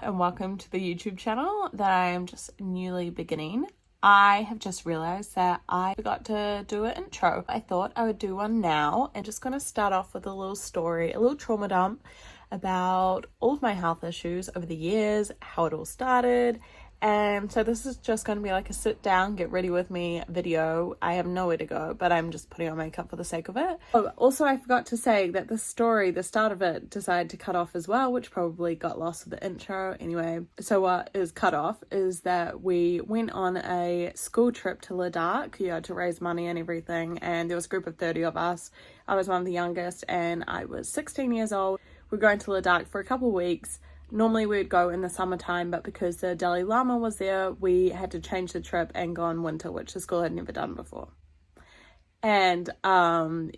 and welcome to the YouTube channel that I am just newly beginning. I have just realized that I forgot to do an intro. I thought I would do one now. I'm just going to start off with a little story, a little trauma dump about all of my health issues over the years, how it all started. And so this is just going to be like a sit down, get ready with me video. I have nowhere to go, but I'm just putting on makeup for the sake of it. Oh, also, I forgot to say that the story, the start of it, decided to cut off as well, which probably got lost with the intro. Anyway, so what is cut off is that we went on a school trip to Ladakh, to raise money and everything. And there was a group of 30 of us. I was one of the youngest and I was 16 years old. We're going to Ladakh for a couple of weeks. Normally we would go in the summertime, but because the Dalai Lama was there, we had to change the trip and go in winter, which the school had never done before. And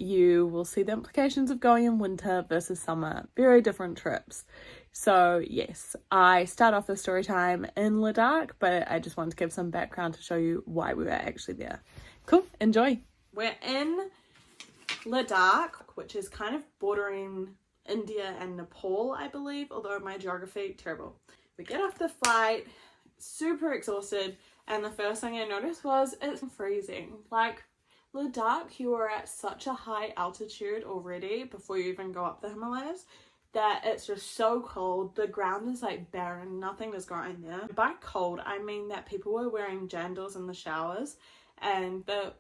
you will see the implications of going in winter versus summer. Very different trips. So yes, I start off the story time in Ladakh, but I just wanted to give some background to show you why we were actually there. Cool, enjoy. We're in Ladakh, which is kind of bordering India and Nepal, I believe, although my geography, terrible. We get off the flight, super exhausted, and the first thing I noticed was it's freezing. Like, Ladakh, you are at such a high altitude already before you even go up the Himalayas that it's just so cold. The ground is like barren, nothing is growing there. By cold, I mean that people were wearing jandals in the showers and the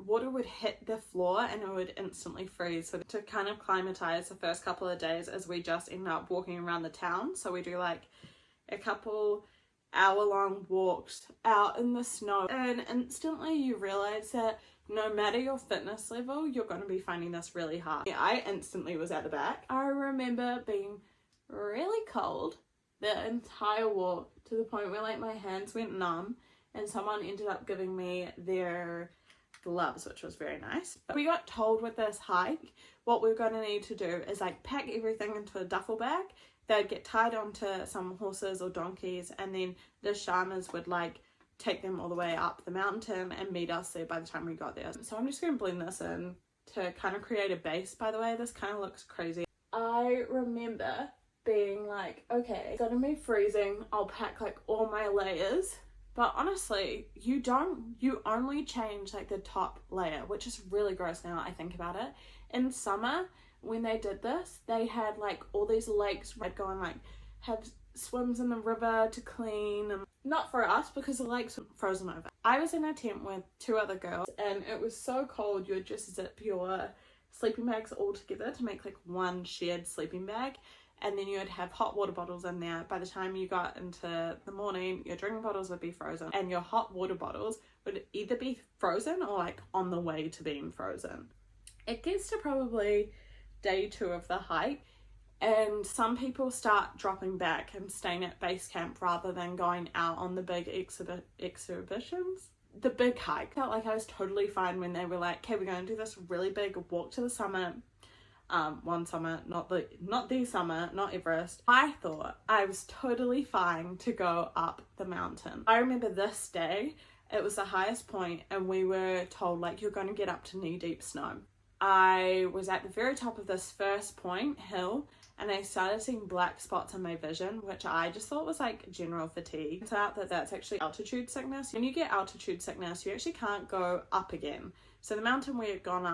water would hit the floor and it would instantly freeze. So to kind of climatize the first couple of days as we just end up walking around the town. So we do like a couple hour-long walks out in the snow and instantly you realize that no matter your fitness level, you're going to be finding this really hard. I instantly was at the back. I remember being really cold the entire walk to the point where like my hands went numb and someone ended up giving me their gloves, which was very nice. But we got told with this hike what we're going to need to do is like pack everything into a duffel bag. They'd get tied onto some horses or donkeys and then the shamans would like take them all the way up the mountain and meet us there by the time we got there. So I'm just going to blend this in to kind of create a base. By the way, this kind of looks crazy. I remember being like, okay, it's gonna be freezing, I'll pack like all my layers. But honestly, you only change like the top layer, which is really gross now I think about it. In summer, when they did this, they had like all these lakes where I'd go and like have swims in the river to clean. And not for us because the lakes were frozen over. I was in a tent with two other girls and it was so cold you would just zip your sleeping bags all together to make like one shared sleeping bag. And then you would have hot water bottles in there. By the time you got into the morning, your drinking bottles would be frozen and your hot water bottles would either be frozen or like on the way to being frozen. It gets to probably day 2 of the hike and some people start dropping back and staying at base camp rather than going out on the big exhibitions. The big hike felt like I was totally fine when they were like, okay, we're going to do this really big walk to the summit. One summer, not the summer, not Everest. I thought I was totally fine to go up the mountain. I remember this day, it was the highest point and we were told like you're going to get up to knee deep snow. I was at the very top of this first point, hill, and I started seeing black spots in my vision, which I just thought was like general fatigue. It turns out that that's actually altitude sickness. When you get altitude sickness, you actually can't go up again. So the mountain we had gone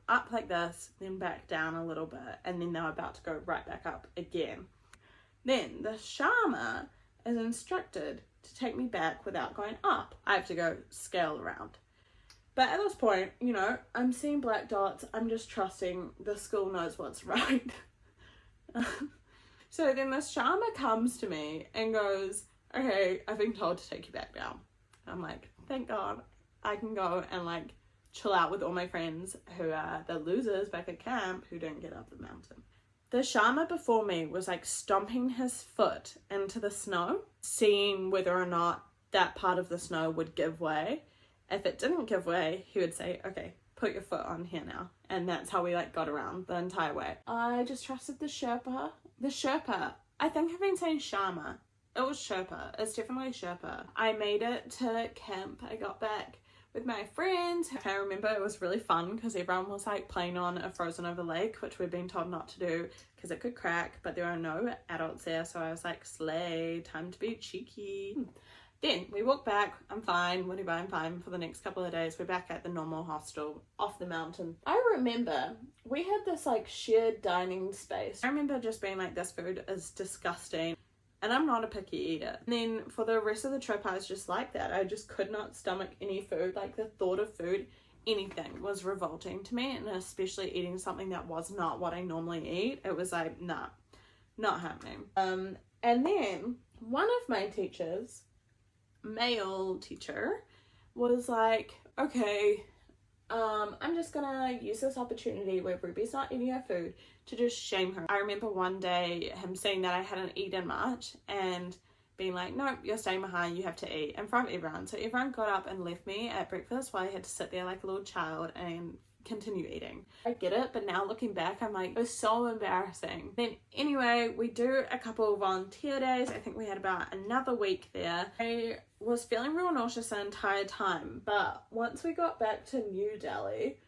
up like this, then back down a little bit, and then they were about to go right back up again. Then the shaman is instructed to take me back without going up. I have to go scale around. But at this point, I'm seeing black dots. I'm just trusting the school knows what's right. So then the shaman comes to me and goes, okay, I've been told to take you back down. I'm like, thank God I can go and like chill out with all my friends who are the losers back at camp who don't get up the mountain. The shaman before me was like stomping his foot into the snow, seeing whether or not that part of the snow would give way. If it didn't give way, he would say, okay, put your foot on here now. And that's how we like got around the entire way. I just trusted the Sherpa. I think I've been saying Sharma. It was Sherpa. It's definitely Sherpa. I made it to camp. I got back with my friends. I remember it was really fun because everyone was like playing on a frozen over lake, which we've been told not to do because it could crack, but there are no adults there, so I was like, slay, time to be cheeky. Then we walk back, I'm fine, whatever, I'm fine for the next couple of days. We're back at the normal hostel off the mountain. I remember we had this like shared dining space. I remember just being like, this food is disgusting. And I'm not a picky eater. And then for the rest of the trip, I was just like that. I just could not stomach any food. Like the thought of food, anything was revolting to me. And especially eating something that was not what I normally eat. It was like, nah, not happening. And then one of my teachers, male teacher, was like, okay, I'm just gonna use this opportunity where Ruby's not eating her food to just shame her. I remember one day him saying that I hadn't eaten much and being like, nope, you're staying behind, you have to eat, in front of everyone. So everyone got up and left me at breakfast while I had to sit there like a little child and continue eating. I get it, but now looking back, I'm like, it was so embarrassing. Then anyway, we do a couple of volunteer days. I think we had about another week there. I was feeling real nauseous the entire time, but once we got back to New Delhi,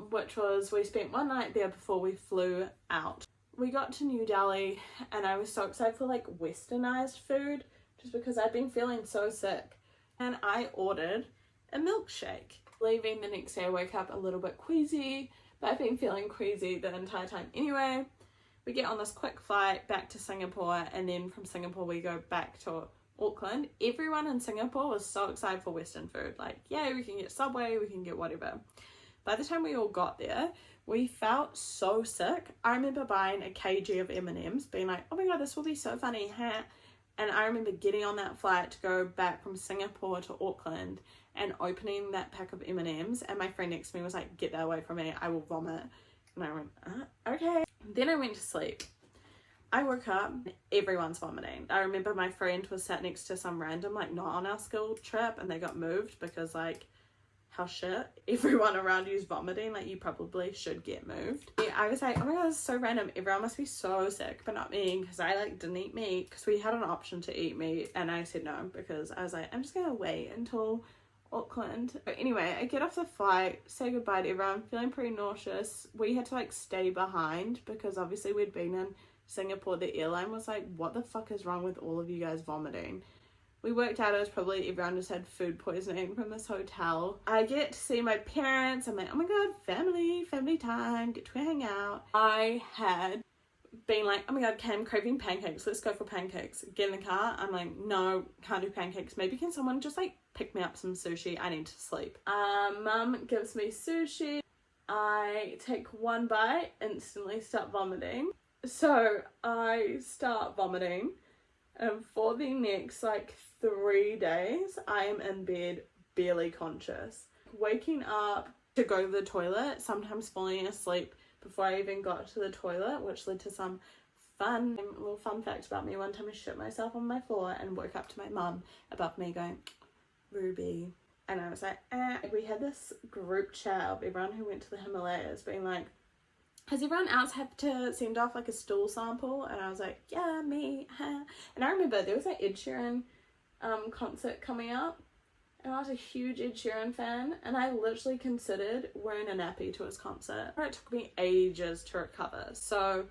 which was, we spent one night there before we flew out. We got to New Delhi and I was so excited for like westernized food just because I'd been feeling so sick, and I ordered a milkshake. Leaving the next day, I woke up a little bit queasy, but I've been feeling queasy the entire time anyway. We get on this quick flight back to Singapore, and then from Singapore we go back to Auckland. Everyone in Singapore was so excited for Western food. Like, yeah, we can get Subway, we can get whatever. By the time we all got there, we felt so sick. I remember buying a kg of M&Ms, being like, oh my god, this will be so funny, huh? And I remember getting on that flight to go back from Singapore to Auckland and opening that pack of M&Ms, and my friend next to me was like, get that away from me, I will vomit. And I went, okay. Then I went to sleep. I woke up, everyone's vomiting. I remember my friend was sat next to some random, like, not on our school trip, and they got moved because, like, how shit, everyone around you is vomiting, like, you probably should get moved. Yeah, I was like, oh my god, this is so random, everyone must be so sick, but not me, because I, like, didn't eat meat, because we had an option to eat meat, and I said no, because I was like, I'm just gonna wait until Auckland. But anyway, I get off the flight, say goodbye to everyone, feeling pretty nauseous. We had to like stay behind because obviously we'd been in Singapore. The airline was like, what the fuck is wrong with all of you guys vomiting? We worked out it was probably everyone just had food poisoning from this hotel. I get to see my parents. I'm like, oh my god, family time, get to hang out. I had been like, oh my god, Cam, craving pancakes, let's go for pancakes. Get in the car. I'm like, no, can't do pancakes. Maybe can someone just like pick me up some sushi? I need to sleep. Mum gives me sushi. I take one bite, instantly start vomiting. So I start vomiting, and for the next like 3 days, I am in bed barely conscious. Waking up to go to the toilet, sometimes falling asleep before I even got to the toilet, which led to some little fun facts about me. One time I shit myself on my floor and woke up to my mum above me going, Ruby. And I was like, We had this group chat of everyone who went to the Himalayas being like, has everyone else had to send off like a stool sample? And I was like, yeah, me. And I remember there was an Ed Sheeran concert coming up, and I was a huge Ed Sheeran fan, and I literally considered wearing a nappy to his concert. It took me ages to recover. So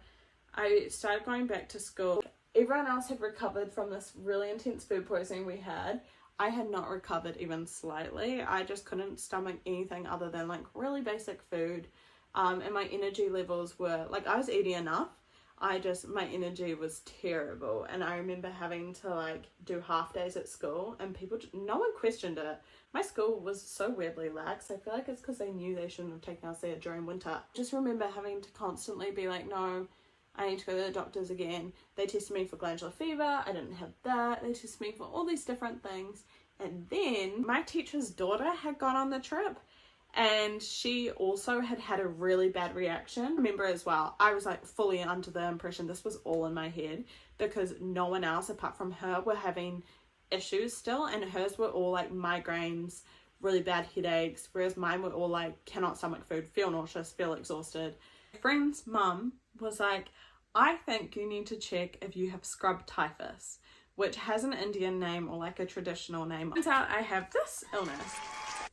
I started going back to school. Everyone else had recovered from this really intense food poisoning we had. I had not recovered even slightly. I just couldn't stomach anything other than like really basic food. And my energy levels were like, I was eating enough. My energy was terrible. And I remember having to like do half days at school, and no one questioned it. My school was so weirdly lax. I feel like it's because they knew they shouldn't have taken us there during winter. Just remember having to constantly be like, no, I need to go to the doctors again. They tested me for glandular fever. I didn't have that. They tested me for all these different things. And then my teacher's daughter had gone on the trip, and she also had a really bad reaction. Remember as well, I was like fully under the impression this was all in my head because no one else apart from her were having issues still, and hers were all like migraines, really bad headaches, whereas mine were all like cannot stomach food, feel nauseous, feel exhausted. My friend's mum was like, I think you need to check if you have scrub typhus, which has an Indian name or like a traditional name. Turns out I have this illness.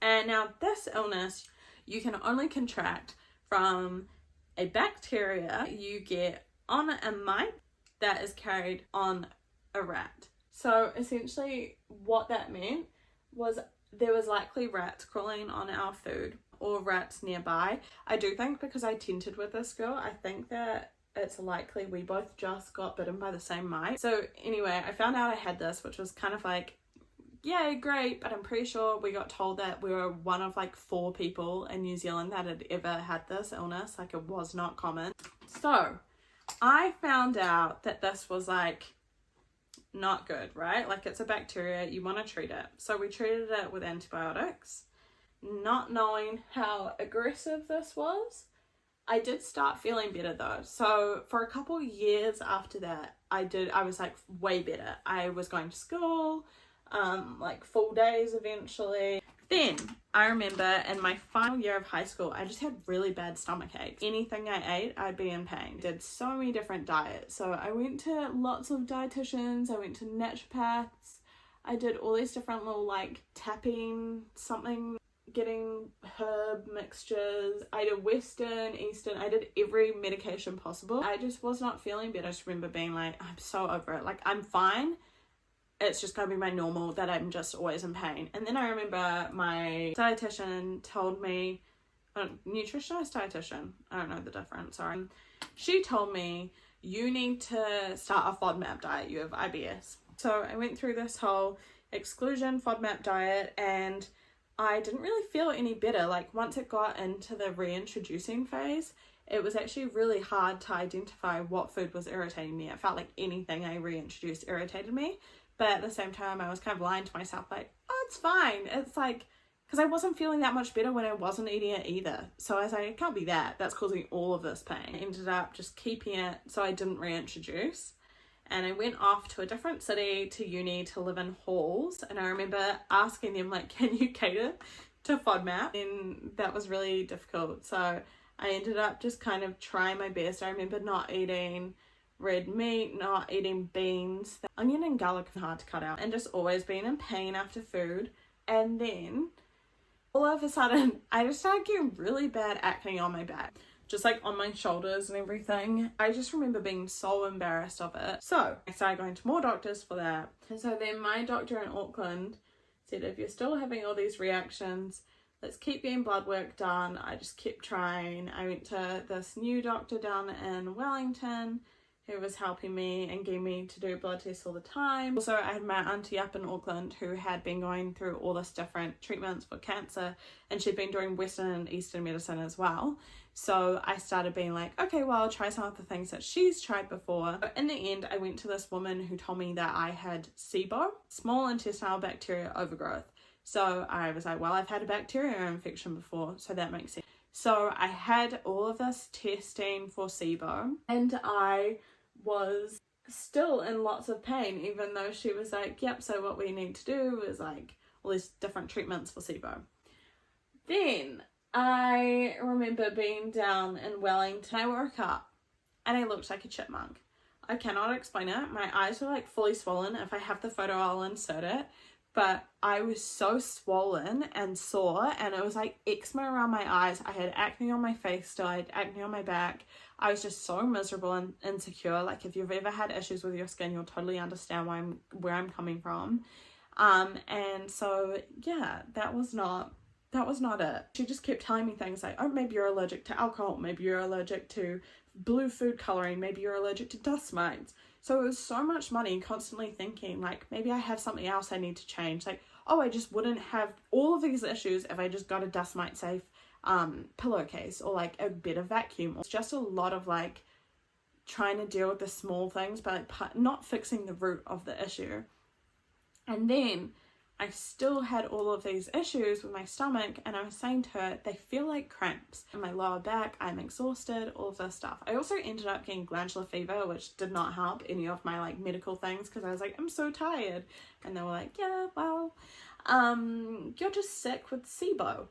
And now this illness, you can only contract from a bacteria you get on a mite that is carried on a rat. So essentially what that meant was there was likely rats crawling on our food or rats nearby. I do think because I tented with this girl, I think that it's likely we both just got bitten by the same mite. So anyway, I found out I had this, which was kind of like, yay, great, but I'm pretty sure we got told that we were one of like 4 people in New Zealand that had ever had this illness. Like, it was not common. So I found out that this was like not good, right? Like, it's a bacteria, you want to treat it. So we treated it with antibiotics, not knowing how aggressive this was. I did start feeling better though. So for a couple years after that, I was like way better. I was going to school, like full days eventually. Then I remember in my final year of high school, I just had really bad stomach aches. Anything I ate, I'd be in pain. Did so many different diets. So I went to lots of dietitians, I went to naturopaths, I did all these different little like tapping something, getting herb mixtures. I did Western, Eastern, I did every medication possible. I just was not feeling better. I just remember being like, I'm so over it. Like, I'm fine. It's just gonna be my normal that I'm just always in pain. And then I remember my dietitian told me, nutritionist dietitian, I don't know the difference, sorry. She told me, you need to start a FODMAP diet, you have IBS. So I went through this whole exclusion FODMAP diet and I didn't really feel any better. Like, once it got into the reintroducing phase, it was actually really hard to identify what food was irritating me. It felt like anything I reintroduced irritated me. But at the same time, I was kind of lying to myself, like, oh, it's fine. It's like, because I wasn't feeling that much better when I wasn't eating it either. So I was like, it can't be that. That's causing all of this pain. I ended up just keeping it so I didn't reintroduce. And I went off to a different city to uni to live in halls. And I remember asking them, like, can you cater to FODMAP? And that was really difficult. So I ended up just kind of trying my best. I remember not eating red meat, not eating beans. Onion and garlic are hard to cut out. And just always being in pain after food. And then all of a sudden, I just started getting really bad acne on my back. Just like on my shoulders and everything. I just remember being so embarrassed of it. So I started going to more doctors for that. And so then my doctor in Auckland said, if you're still having all these reactions, let's keep getting blood work done. I just kept trying. I went to this new doctor down in Wellington who was helping me and getting me to do blood tests all the time. Also, I had my auntie up in Auckland who had been going through all this different treatments for cancer, and she'd been doing Western and Eastern medicine as well. So I started being like, okay, well, I'll try some of the things that she's tried before. But in the end, I went to this woman who told me that I had SIBO, small intestinal bacteria overgrowth. So I was like, well, I've had a bacterial infection before, so that makes sense. So I had all of this testing for SIBO, and I was still in lots of pain, even though she was like, yep, so what we need to do is like all these different treatments for SIBO. Then I remember being down in Wellington. I woke up and I looked like a chipmunk. I cannot explain it. My eyes were like fully swollen. If I have the photo, I'll insert it. But I was so swollen and sore, and it was like eczema around my eyes. I had acne on my face still, I had acne on my back. I was just so miserable and insecure. Like, if you've ever had issues with your skin, you'll totally understand where I'm coming from. And so yeah, that was not it. She just kept telling me things like, oh, maybe you're allergic to alcohol, maybe you're allergic to blue food coloring, maybe you're allergic to dust mites. So it was so much money constantly thinking like, maybe I have something else I need to change. Like, oh, I just wouldn't have all of these issues if I just got a dust mite safe pillowcase or like a better vacuum. It's just a lot of like trying to deal with the small things, but like not fixing the root of the issue. And then I still had all of these issues with my stomach, and I was saying to her, they feel like cramps in my lower back, I'm exhausted, all of this stuff. I also ended up getting glandular fever, which did not help any of my like medical things, because I was like, I'm so tired. And they were like, yeah, well, you're just sick with SIBO.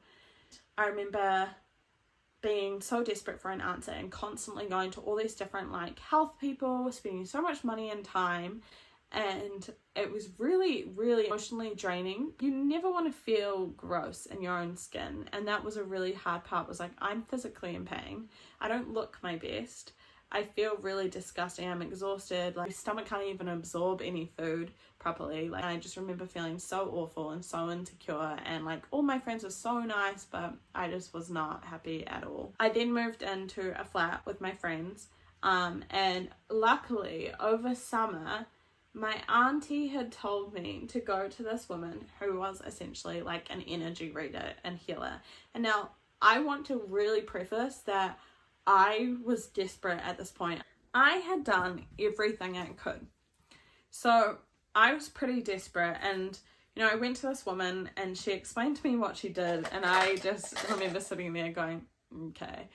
I remember being so desperate for an answer and constantly going to all these different like health people, spending so much money and time. and it was really, really emotionally draining. You never want to feel gross in your own skin, and that was a really hard part. Was like, I'm physically in pain, I don't look my best, I feel really disgusting, I'm exhausted, like my stomach can't even absorb any food properly. Like, I just remember feeling so awful and so insecure, and like all my friends were so nice, but I just was not happy at all. I then moved into a flat with my friends, and luckily over summer my auntie had told me to go to this woman who was essentially like an energy reader and healer. And now I want to really preface that I was desperate at this point. I had done everything I could. So I was pretty desperate, and you know, I went to this woman and she explained to me what she did, and I just remember sitting there going, okay.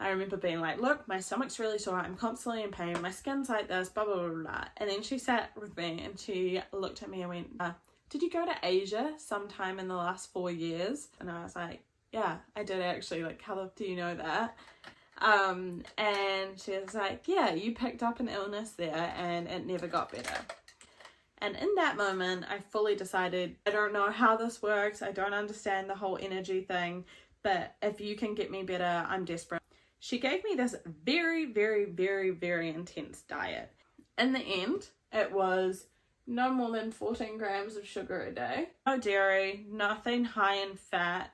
I remember being like, look, my stomach's really sore, I'm constantly in pain, my skin's like this, blah, blah, blah, blah. And then she sat with me and she looked at me and went, did you go to Asia sometime in the last 4 years? And I was like, yeah, I did actually. Like, how do you know that? And she was like, yeah, you picked up an illness there and it never got better. And in that moment, I fully decided, I don't know how this works, I don't understand the whole energy thing, but if you can get me better, I'm desperate. She gave me this very, very, very, very intense diet. In the end, it was no more than 14 grams of sugar a day. No dairy, nothing high in fat,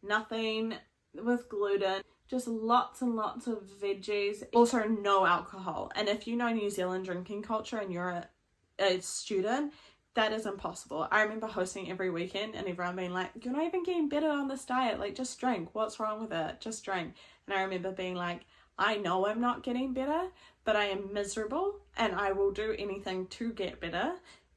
nothing with gluten, just lots and lots of veggies. Also no alcohol. And if you know New Zealand drinking culture and you're a student, that is impossible. I remember hosting every weekend and everyone being like, you're not even getting better on this diet, like just drink, what's wrong with it, just drink. And I remember being like, I know I'm not getting better, but I am miserable and I will do anything to get better,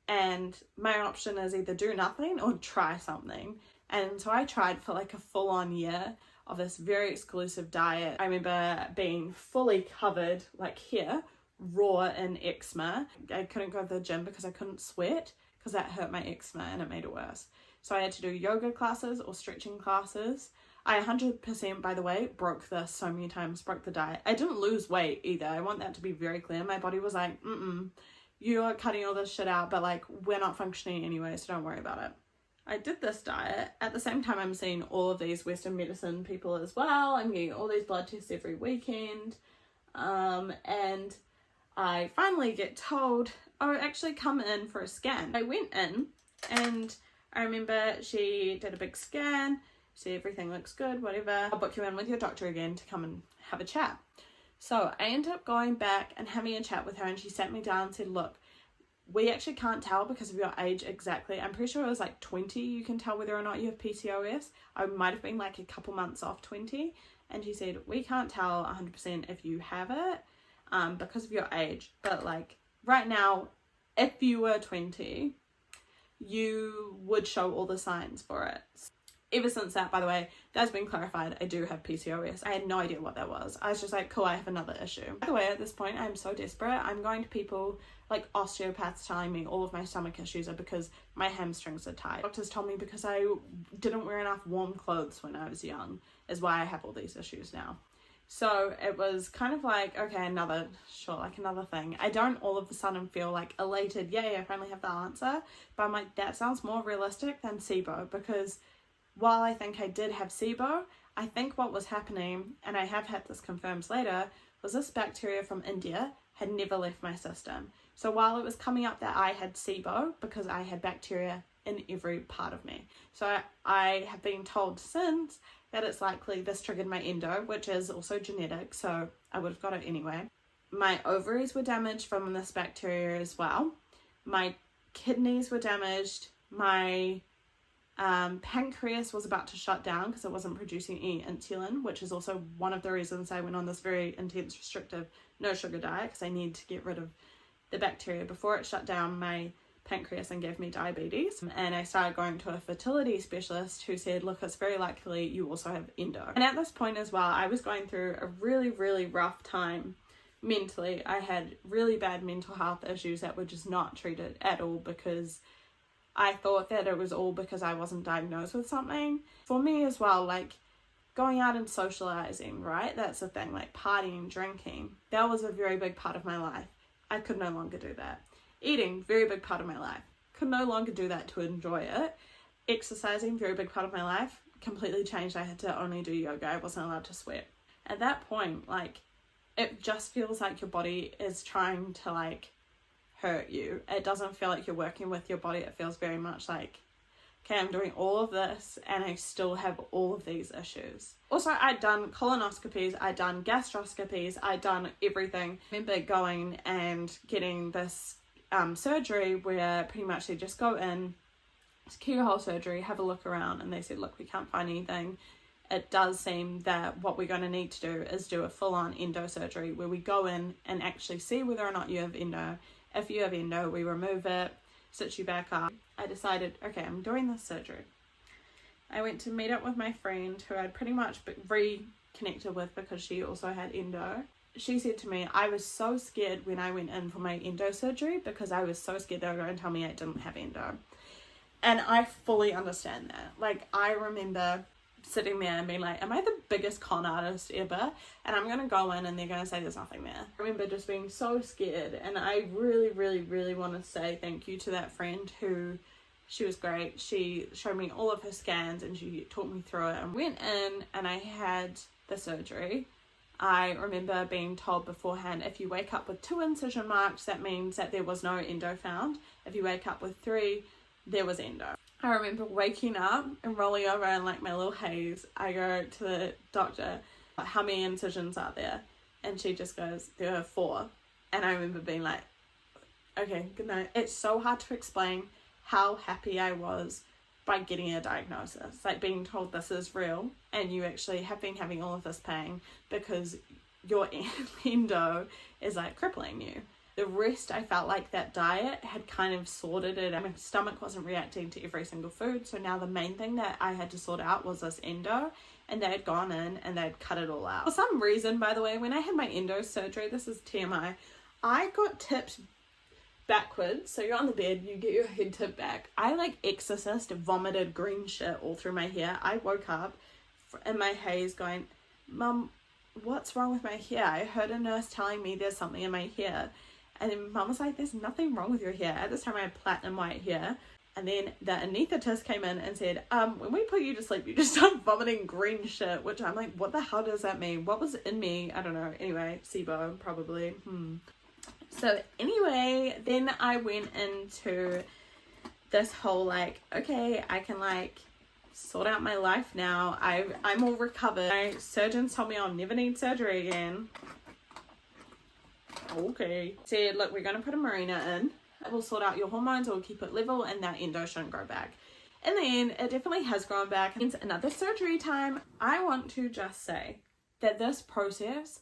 and my option is either do nothing or try something. And so I tried for like a full-on year of this very exclusive diet. I remember being fully covered like here, raw in eczema. I couldn't go to the gym because I couldn't sweat, because that hurt my eczema and it made it worse. So I had to do yoga classes or stretching classes. I 100%, by the way, broke this so many times, broke the diet. I didn't lose weight either. I want that to be very clear. My body was like, you are cutting all this shit out, but like, we're not functioning anyway, so don't worry about it. I did this diet. At the same time, I'm seeing all of these Western medicine people as well. I'm getting all these blood tests every weekend. And I finally get told, oh, actually come in for a scan. I went in and I remember she did a big scan, said everything looks good, whatever. I'll book you in with your doctor again to come and have a chat. So I ended up going back and having a chat with her, and she sat me down and said, look, we actually can't tell because of your age exactly. I'm pretty sure it was like 20 you can tell whether or not you have PCOS. I might have been like a couple months off 20. And she said, we can't tell 100% if you have it because of your age. But like right now, if you were 20, you would show all the signs for it. Ever since that, by the way, that's been clarified, I do have PCOS. I had no idea what that was. I was just like, cool, I have another issue. By the way, at this point, I'm so desperate. I'm going to people like osteopaths telling me all of my stomach issues are because my hamstrings are tight. Doctors told me because I didn't wear enough warm clothes when I was young is why I have all these issues now. So it was kind of like, okay, another thing. I don't all of a sudden feel like elated, yay, I finally have the answer. But I'm like, that sounds more realistic than SIBO, because while I think I did have SIBO, I think what was happening, and I have had this confirmed later, was this bacteria from India had never left my system. So while it was coming up that I had SIBO, because I had bacteria in every part of me. So I have been told since that it's likely this triggered my endo, which is also genetic, so I would have got it anyway. My ovaries were damaged from this bacteria as well. My kidneys were damaged. My pancreas was about to shut down because it wasn't producing any insulin, which is also one of the reasons I went on this very intense restrictive no sugar diet, because I need to get rid of the bacteria before it shut down my pancreas and gave me diabetes. And I started going to a fertility specialist who said, look, it's very likely you also have endo. And at this point as well, I was going through a really, really rough time mentally. I had really bad mental health issues that were just not treated at all, because I thought that it was all because I wasn't diagnosed with something. For me as well, like going out and socializing, right? That's the thing, like partying, drinking. That was a very big part of my life. I could no longer do that. Eating, very big part of my life. Could no longer do that to enjoy it. Exercising, very big part of my life. Completely changed. I had to only do yoga. I wasn't allowed to sweat. At that point, like, it just feels like your body is trying to, like, hurt you. It doesn't feel like you're working with your body. It feels very much like, okay, I'm doing all of this and I still have all of these issues. Also, I'd done colonoscopies, I'd done gastroscopies, I'd done everything. I remember going and getting this surgery where pretty much they just go in, it's keyhole surgery, have a look around, and they said, look, we can't find anything. It does seem that what we're going to need to do is do a full-on endo surgery where we go in and actually see whether or not you have endo. If you have endo, we remove it, stitch you back up. I decided, okay, I'm doing this surgery. I went to meet up with my friend who I'd pretty much reconnected with because she also had endo. She said to me, I was so scared when I went in for my endo surgery because I was so scared they were going to tell me I didn't have endo. And I fully understand that. Like, I remember sitting there and being like, am I the biggest con artist ever? And I'm going to go in and they're going to say there's nothing there. I remember just being so scared, and I really, really, really want to say thank you to that friend who, she was great. She showed me all of her scans and she talked me through it, and went in and I had the surgery. I remember being told beforehand, if you wake up with 2 incision marks, that means that there was no endo found. If you wake up with 3, there was endo. I remember waking up and rolling over in like my little haze. I go to the doctor, how many incisions are there? And she just goes, there are 4. And I remember being like, okay, good night. It's so hard to explain how happy I was by getting a diagnosis, like being told this is real and you actually have been having all of this pain because your endo is like crippling you. The rest, I felt like that diet had kind of sorted it, and my stomach wasn't reacting to every single food. So now the main thing that I had to sort out was this endo, and they had gone in and they'd cut it all out. For some reason, by the way, when I had my endo surgery, this is TMI, I got tipped backwards. So you're on the bed, you get your head tipped back. I like exorcist vomited green shit all through my hair. I woke up in my haze going, Mum, what's wrong with my hair? I heard a nurse telling me there's something in my hair. And then Mum was like, there's nothing wrong with your hair. At this time I had platinum white hair. And then the anaesthetist came in and said, when we put you to sleep, you just start vomiting green shit, which I'm like, what the hell does that mean? What was in me? I don't know. Anyway, SIBO probably. So anyway, then I went into this whole like, okay, I can like sort out my life now. I'm all recovered. My surgeons told me I'll never need surgery again. Okay. Said, look, we're going to put a marina in. It will sort out your hormones, it will keep it level, and that endo shouldn't grow back. In the end, it definitely has grown back. It's another surgery time. I want to just say that this process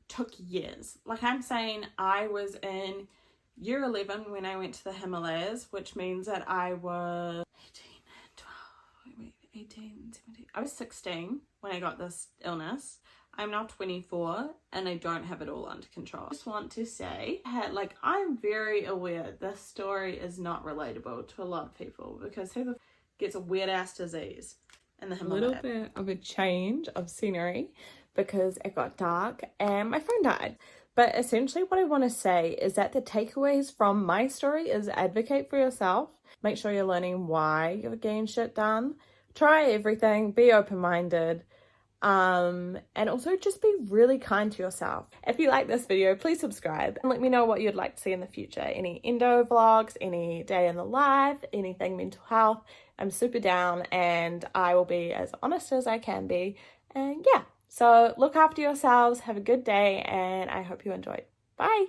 took years. Like I'm saying, I was in year 11 when I went to the Himalayas, which means that I was 18, 17. I was 16 when I got this illness. I'm now 24 and I don't have it all under control. I just want to say, like, I'm very aware this story is not relatable to a lot of people because who the gets a weird ass disease in the Himalayas? A little bit of a change of scenery because it got dark and my phone died. But essentially what I want to say is that the takeaways from my story is advocate for yourself. Make sure you're learning why you're getting shit done. Try everything. Be open-minded. And also just be really kind to yourself. If you like this video, please subscribe and let me know what you'd like to see in the future. Any endo vlogs, any day in the life, anything mental health. I'm super down and I will be as honest as I can be. And yeah, so look after yourselves, have a good day, and I hope you enjoyed. Bye.